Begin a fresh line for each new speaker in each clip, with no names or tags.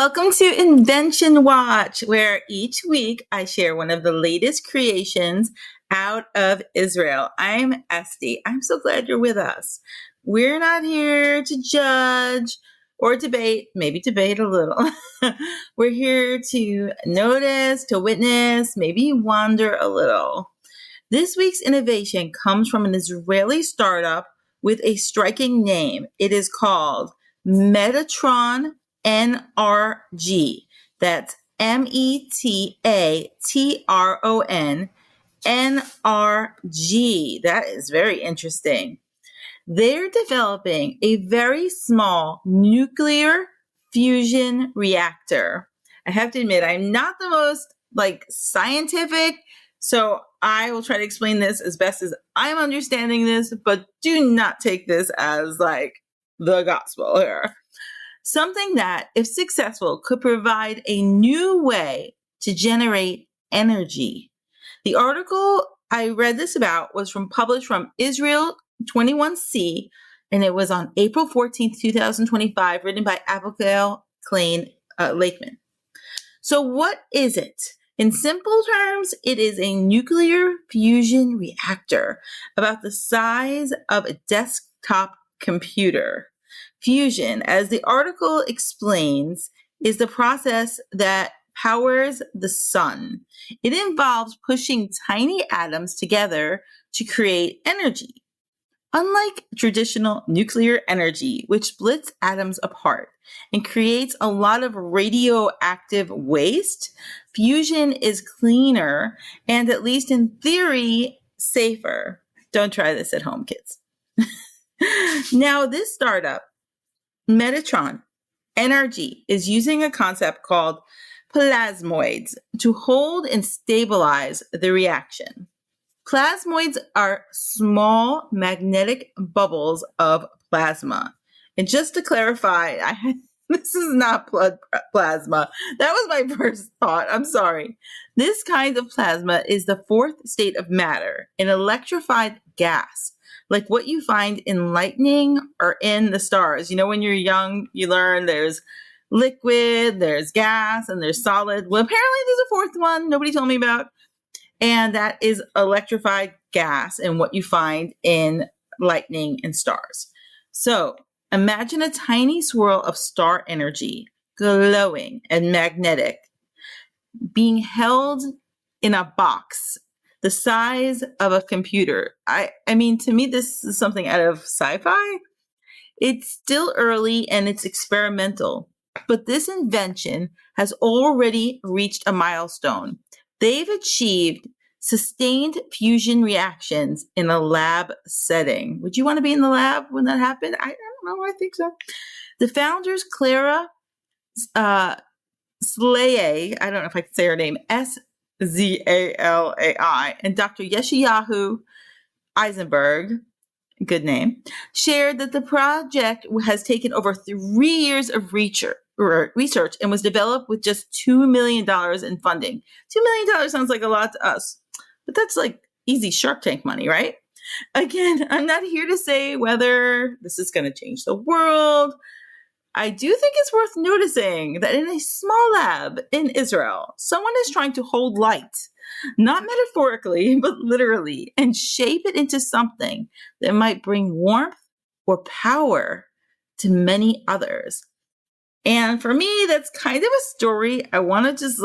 Welcome to Invention Watch, where each week I share one of the latest creations out of Israel. I'm Estee. I'm so glad you're with us. We're not here to judge or debate, maybe debate a little. We're here to notice, to witness, maybe wonder a little. This week's innovation comes from an Israeli startup with a striking name. It is called Metatron N.R.G. That's Metatron N.R.G. That is very interesting. They're developing a very small nuclear fusion reactor. I have to admit, I'm not the most scientific, so I will try to explain this as best as I'm understanding this, but do not take this as the gospel here. Something that, if successful, could provide a new way to generate energy. The article I read this about was published from Israel 21C, and it was on April 14th, 2025, written by Abigail, Klein, Leichman. So what is it? In simple terms, it is a nuclear fusion reactor about the size of a desktop computer. Fusion, as the article explains, is the process that powers the sun. It involves pushing tiny atoms together to create energy. Unlike traditional nuclear energy, which splits atoms apart and creates a lot of radioactive waste, fusion is cleaner and, at least in theory, safer. Don't try this at home, kids. Now, this startup, Metatron N.R.G, is using a concept called plasmoids to hold and stabilize the reaction. Plasmoids are small magnetic bubbles of plasma. And just to clarify, this is not blood plasma. That was my first thought. I'm sorry. This kind of plasma is the fourth state of matter, an electrified gas, like what you find in lightning or in the stars. You know, when you're young, you learn there's liquid, there's gas, and there's solid. Well, apparently there's a fourth one nobody told me about, and that is electrified gas and what you find in lightning and stars. So imagine a tiny swirl of star energy, glowing and magnetic, being held in a box the size of a computer. I mean, to me, this is something out of sci-fi. It's still early and it's experimental, but this invention has already reached a milestone. They've achieved sustained fusion reactions in a lab setting. Would you want to be in the lab when that happened? I don't know. I think so. The founders, Clara Slay, I don't know if I can say her name, Szalai, and Dr. Yeshayahu Eisenberg, good name, shared that the project has taken over 3 years of research and was developed with just $2 million in funding. $2 million sounds like a lot to us, but that's like easy Shark Tank money, right? Again, I'm not here to say whether this is going to change the world. I do think it's worth noticing that in a small lab in Israel, someone is trying to hold light, not metaphorically, but literally, and shape it into something that might bring warmth or power to many others. And for me, that's kind of a story I want to just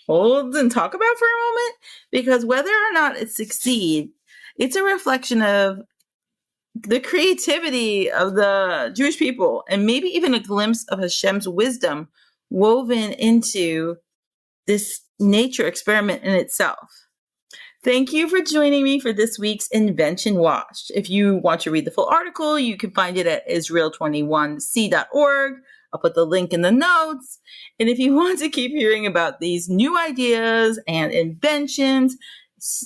hold and talk about for a moment, because whether or not it succeeds, it's a reflection of the creativity of the Jewish people, and maybe even a glimpse of Hashem's wisdom woven into this nature experiment in itself. Thank you for joining me for this week's Invention Watch. If you want to read the full article, you can find it at Israel21c.org. I'll put the link in the notes. And if you want to keep hearing about these new ideas and inventions,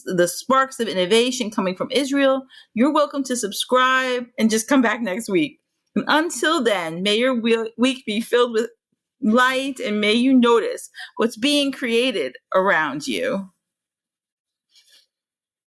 the sparks of innovation coming from Israel, you're welcome to subscribe and just come back next week. And until then, may your week be filled with light, and may you notice what's being created around you.